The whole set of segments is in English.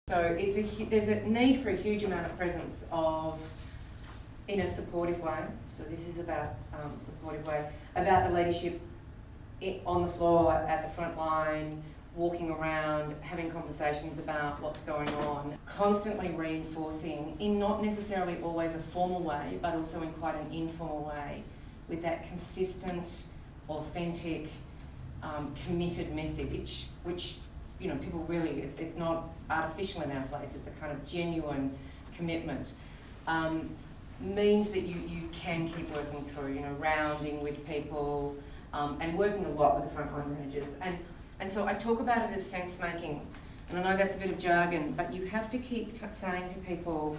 So there's a need for a huge amount of presence in a supportive way. So this is about supportive way, about the leadership on the floor, at the front line, walking around, having conversations about what's going on, constantly reinforcing in not necessarily always a formal way, but also in quite an informal way, with that consistent, authentic, committed message, which, you know, people really, it's not artificial in our place, it's a kind of genuine commitment. Means that you can keep working through, you know, rounding with people, and working a lot with the frontline managers. And so I talk about it as sense making, and I know that's a bit of jargon, but you have to keep saying to people,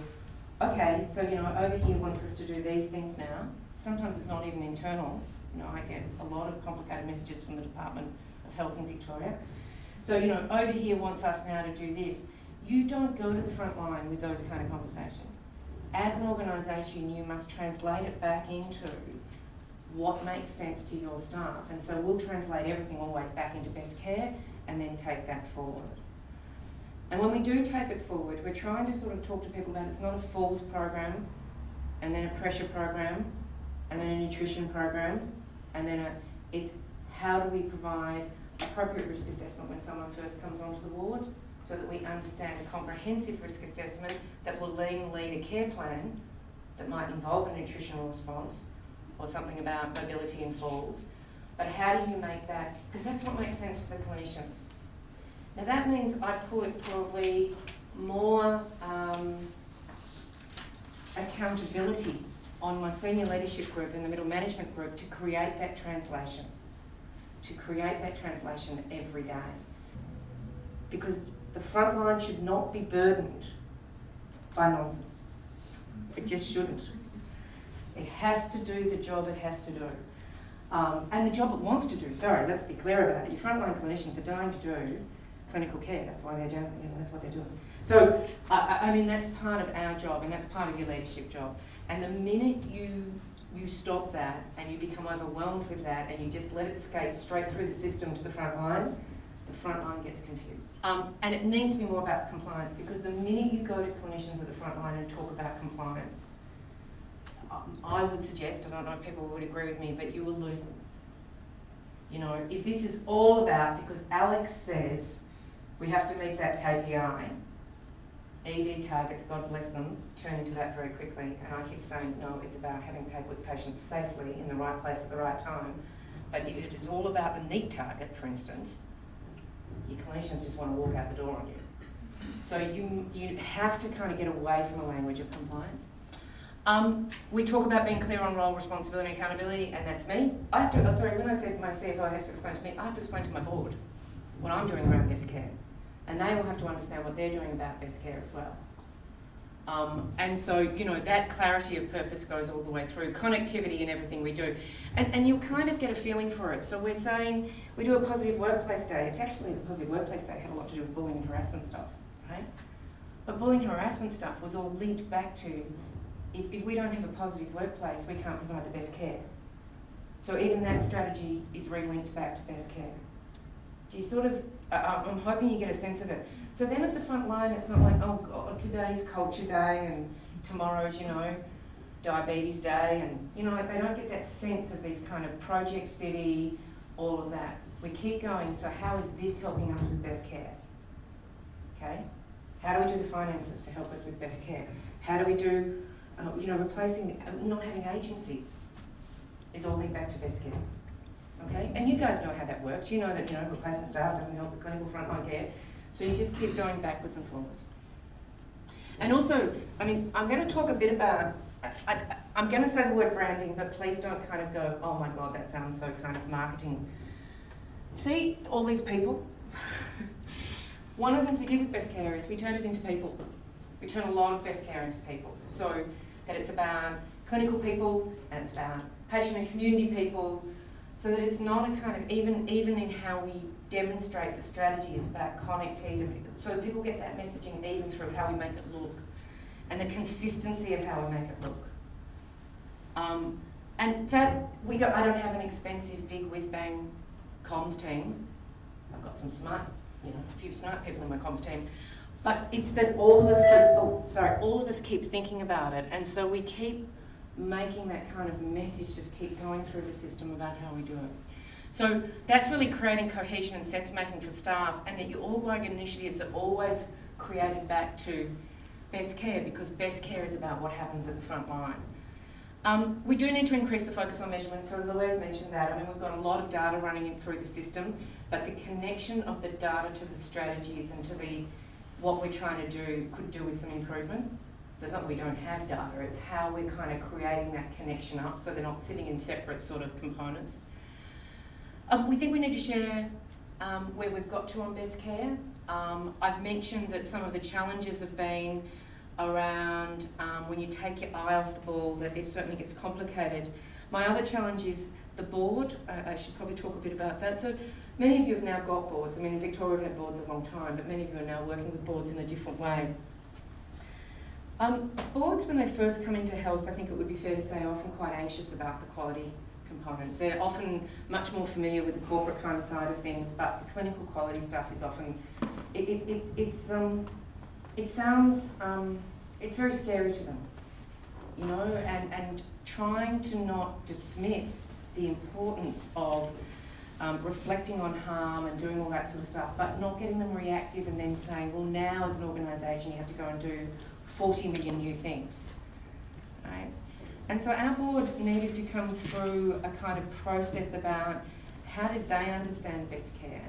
okay, so, you know, over here wants us to do these things now. Sometimes it's not even internal. You know, I get a lot of complicated messages from the Department of Health in Victoria. So, you know, over here wants us now to do this. You don't go to the front line with those kind of conversations. As an organisation, you must translate it back into what makes sense to your staff. And so we'll translate everything always back into best care and then take that forward. And when we do take it forward, we're trying to sort of talk to people about it's not a falls program, and then a pressure program, and then a nutrition program, and then it's how do we provide appropriate risk assessment when someone first comes onto the ward, so that we understand a comprehensive risk assessment that will then lead a care plan that might involve a nutritional response or something about mobility and falls. But how do you make that, because that's what makes sense to the clinicians. Now that means I put probably more accountability on my senior leadership group and the middle management group to create that translation every day. Because the front line should not be burdened by nonsense. It just shouldn't. It has to do the job it has to do. And the job it wants to do, sorry, let's be clear about it. Your frontline clinicians are dying to do clinical care. That's why they're doing, you know, that's what they're doing. So, I mean, that's part of our job, and that's part of your leadership job. And the minute you stop that and you become overwhelmed with that and you just let it skate straight through the system to the front line gets confused. And it needs to be more about compliance, because the minute you go to clinicians at the front line and talk about compliance, I would suggest, I don't know if people would agree with me, but you will lose them. You know, if this is all about, because Alex says we have to meet that KPI, ED targets, God bless them, turn into that very quickly. And I keep saying, no, it's about having people with patients safely in the right place at the right time. But if it is all about the NEAT target, for instance, your clinicians just want to walk out the door on you. So you have to kind of get away from the language of compliance. We talk about being clear on role, responsibility, and accountability, and that's me. I have to, when I said my CFO has to explain to me, I have to explain to my board what I'm doing around best care. And they will have to understand what they're doing about best care as well. And so, you know, that clarity of purpose goes all the way through, connectivity in everything we do. And you'll kind of get a feeling for it. So we're saying we do a positive workplace day. It's actually the positive workplace day had a lot to do with bullying and harassment stuff, right? But bullying and harassment stuff was all linked back to, if we don't have a positive workplace, we can't provide the best care. So even that strategy is relinked back to best care. Do you sort of, I'm hoping you get a sense of it. So then at the front line, it's not like, oh God, today's culture day and tomorrow's, you know, diabetes day, and, you know, like they don't get that sense of this kind of project city, all of that. We keep going, so how is this helping us with best care? Okay? How do we do the finances to help us with best care? How do we do, you know, replacing, not having agency is all linked back to best care. Okay? And you guys know how that works. You know that, you know, replacement staff doesn't help with clinical frontline care. So you just keep going backwards and forwards. And also, I mean, I'm going to talk a bit about, I'm going to say the word branding, but please don't kind of go, oh my God, that sounds so kind of marketing. See all these people? One of the things we did with best care is we turned it into people. We turn a lot of best care into people. So that it's about clinical people and it's about patient and community people, so that it's not a kind of, even in how we demonstrate the strategy, is about connectivity, so people get that messaging even through how we make it look and the consistency of how we make it look. And that, I don't have an expensive big whiz-bang comms team. I've got some smart, you know, a few smart people in my comms team, But it's that all of us keep thinking about it, and so we keep making that kind of message just keep going through the system about how we do it. So that's really creating cohesion and sense making for staff, and that your org-wide initiatives are always created back to best care, because best care is about what happens at the front line. We do need to increase the focus on measurement, so Louise mentioned that. I mean, we've got a lot of data running in through the system, but the connection of the data to the strategies and to what we're trying to do could do with some improvement. So it's not that we don't have data, it's how we're kind of creating that connection up so they're not sitting in separate sort of components. We think we need to share where we've got to on best care. I've mentioned that some of the challenges have been around when you take your eye off the ball, that it certainly gets complicated. My other challenge is the board. I should probably talk a bit about that. So many of you have now got boards. I mean, in Victoria we've had boards a long time, but many of you are now working with boards in a different way. Boards, when they first come into health, I think it would be fair to say, are often quite anxious about the quality components. They're often much more familiar with the corporate kind of side of things, but the clinical quality stuff is often, it's very scary to them, you know, and trying to not dismiss the importance of reflecting on harm and doing all that sort of stuff, but not getting them reactive and then saying, well, now as an organisation you have to go and do 40 million new things, right? And so our board needed to come through a kind of process about how did they understand best care?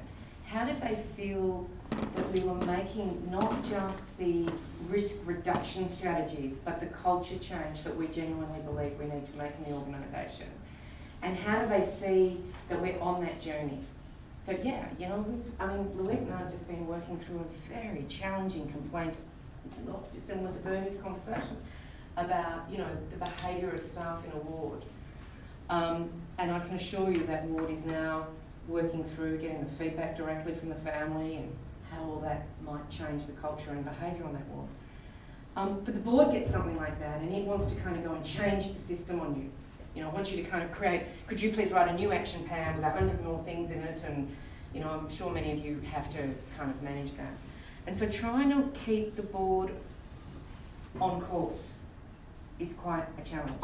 How did they feel that we were making not just the risk reduction strategies, but the culture change that we genuinely believe we need to make in the organisation? And how do they see that we're on that journey? So yeah, you know, Louise and I have just been working through a very challenging complaint, not dissimilar to Bernie's conversation, about, you know, the behaviour of staff in a ward. And I can assure you that ward is now working through getting the feedback directly from the family and how all that might change the culture and behaviour on that ward. But the board gets something like that and it wants to kind of go and change the system on you. You know, it wants you to kind of create, could you please write a new action plan with 100 more things in it? And, you know, I'm sure many of you have to kind of manage that. And so trying to keep the board on course is quite a challenge.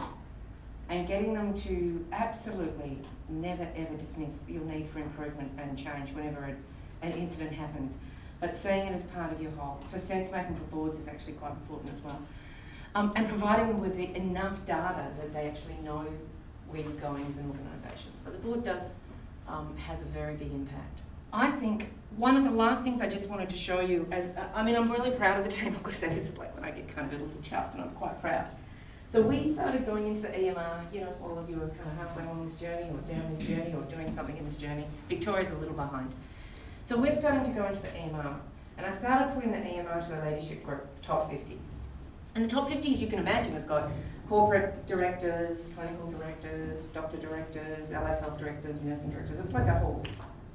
And getting them to absolutely never ever dismiss your need for improvement and change whenever an incident happens, but seeing it as part of your whole. So sense making for boards is actually quite important as well. And providing them with enough data that they actually know where you're going as an organisation. So the board does has a very big impact. I think one of the last things I just wanted to show you, I'm really proud of the team. I'm going to say this is like when I get kind of a little chuffed and I'm quite proud. So we started going into the EMR, you know, all of you are kind of halfway on this journey or down this journey or doing something in this journey. Victoria's a little behind. So we're starting to go into the EMR. And I started putting the EMR to the leadership group, the top 50. And the top 50, as you can imagine, has got corporate directors, clinical directors, doctor directors, allied health directors, nursing directors. It's like a whole,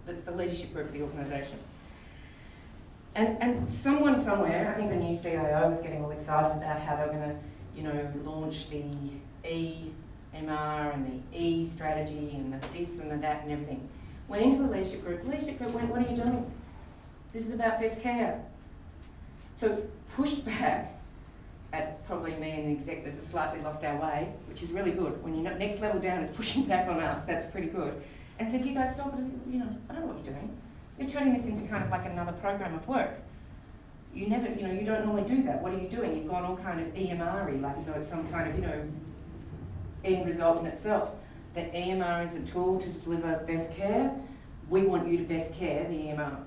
that's the leadership group of the organisation. And someone somewhere, I think the new CIO was getting all excited about how they were going to, you know, launch the EMR and the E strategy and the this and the that and everything. Went into the leadership group went, what are you doing? This is about best care. So pushed back at probably me and the exec that has slightly lost our way, which is really good. When your next level down is pushing back on us, that's pretty good. And said, you guys stop it, you know, I don't know what you're doing. You're turning this into kind of like another program of work. You never, you know, you don't normally do that. What are you doing? You've gone all kind of EMR-y, like so it's some kind of, you know, end result in itself. The EMR is a tool to deliver best care. We want you to best care the EMR.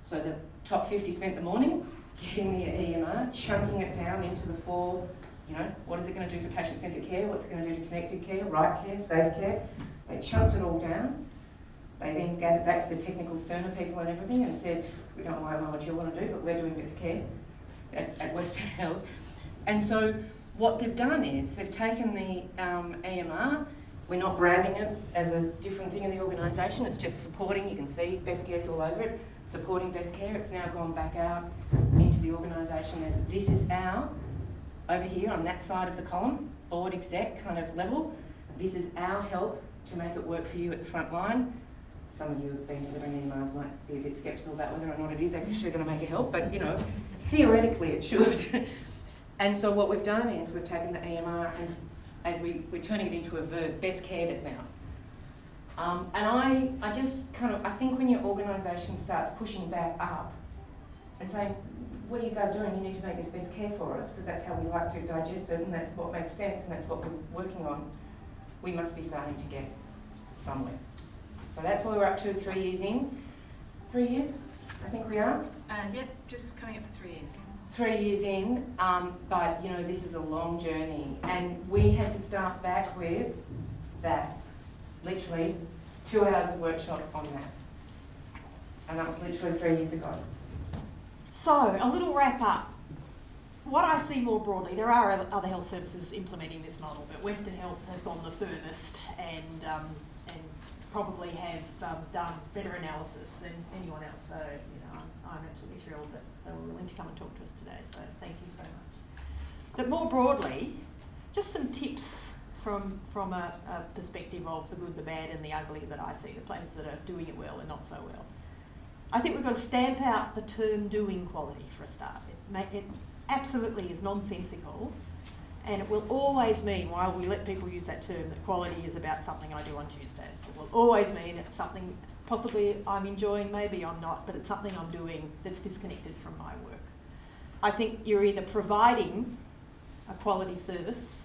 So the top 50 spent the morning getting the EMR, chunking it down into the 4, you know, what is it going to do for patient-centred care? What's it going to do to connected care, right care, safe care? They chunked it all down. They then gave it back to the technical Cerner people and everything and said, we don't know what you want to do, but we're doing best care at Western Health. And so what they've done is they've taken the EMR, we're not branding it as a different thing in the organisation, it's just supporting, you can see best care's all over it, supporting best care. It's now gone back out into the organisation as this is our, over here on that side of the column, board exec kind of level, this is our help to make it work for you at the front line. some of you have been delivering EMRs might be a bit sceptical about whether or not it is actually going to make a help, but theoretically it should. And so what we've done is we've taken the EMR and as we're turning it into a verb, best cared it now. And I just I think when your organisation starts pushing back up and saying, what are you guys doing? You need to make this best care for us because that's how we like to digest it and that's what makes sense and that's what we're working on. We must be starting to get somewhere. So that's where we're up to 3 years in. 3 years, I think we are. Yep, just coming up for 3 years. 3 years in, but this is a long journey and we had to start back with that, literally 2 hours of workshop on that. And that was literally 3 years ago. So, a little wrap up. What I see more broadly, there are other health services implementing this model, but Western Health has gone the furthest and probably have done better analysis than anyone else. So, I'm absolutely thrilled that they were willing to come and talk to us today. So, thank you so much. But more broadly, just some tips from a perspective of the good, the bad, and the ugly that I see, the places that are doing it well and not so well. I think we've got to stamp out the term doing quality for a start. It absolutely is nonsensical, and it will always mean, while we let people use that term, that quality is about something I do on Tuesdays. It will always mean it's something possibly I'm enjoying, maybe I'm not, but it's something I'm doing that's disconnected from my work. I think you're either providing a quality service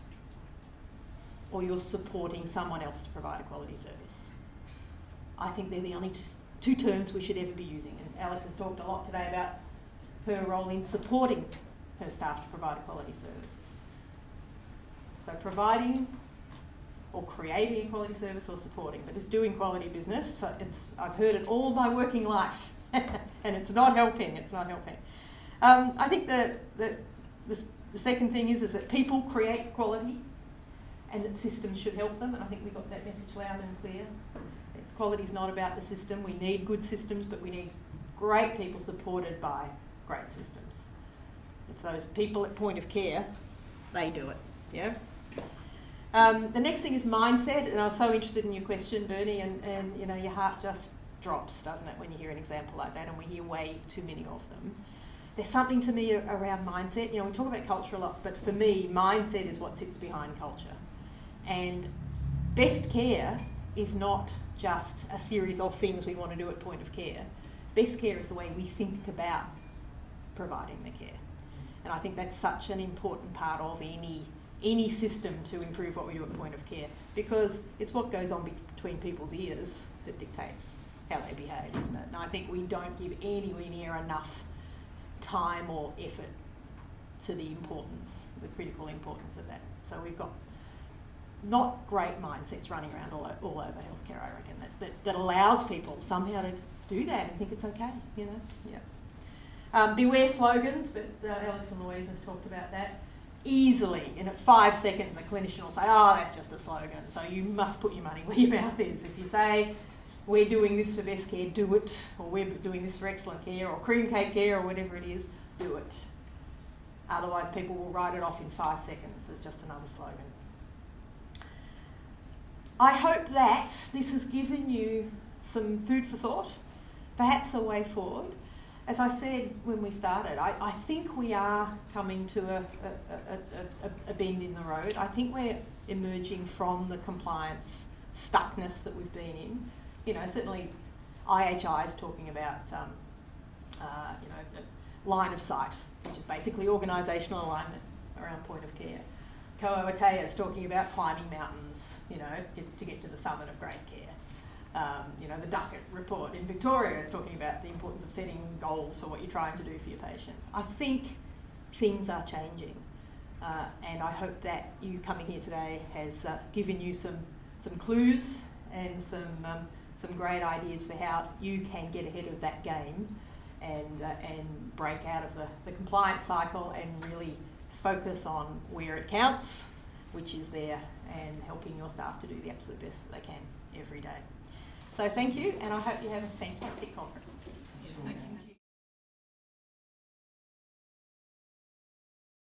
or you're supporting someone else to provide a quality service. I think they're the only two terms we should ever be using, and Alex has talked a lot today about her role in supporting her staff to provide a quality service. So providing or creating a quality service or supporting, but this doing quality business, I've heard it all my working life and it's not helping, I think the second thing is that people create quality and that systems should help them, and I think we got that message loud and clear. Quality is not about the system. We need good systems, but we need great people supported by great systems. It's those people at point of care, they do it, yeah? The next thing is mindset, and I was so interested in your question, Bernie, and your heart just drops, doesn't it, when you hear an example like that, and we hear way too many of them. There's something to me around mindset. We talk about culture a lot, but for me, mindset is what sits behind culture. And best care is not just a series of things we want to do at point of care. Best care is the way we think about providing the care. And I think that's such an important part of any system to improve what we do at point of care, because it's what goes on between people's ears that dictates how they behave, isn't it? And I think we don't give anywhere near enough time or effort to the critical importance of that. So we've got not great mindsets running around all over healthcare, I reckon, that allows people somehow to do that and think it's okay, Yeah. Beware slogans, but Alex and Louise have talked about that. Easily, in 5 seconds, a clinician will say, oh, that's just a slogan, so you must put your money where your mouth is. If you say, we're doing this for best care, do it, or we're doing this for excellent care, or cream cake care, or whatever it is, do it. Otherwise, people will write it off in 5 seconds as just another slogan. I hope that this has given you some food for thought, perhaps a way forward. As I said when we started, I think we are coming to a bend in the road. I think we're emerging from the compliance stuckness that we've been in. Certainly IHI is talking about line of sight, which is basically organisational alignment around point of care. Koa is talking about climbing mountains, to get to the summit of great care. The Duckett report in Victoria is talking about the importance of setting goals for what you're trying to do for your patients. I think things are changing, and I hope that you coming here today has given you some clues and some great ideas for how you can get ahead of that game and break out of the compliance cycle and really focus on where it counts, which is there, and helping your staff to do the absolute best that they can every day. So thank you, and I hope you have a fantastic conference.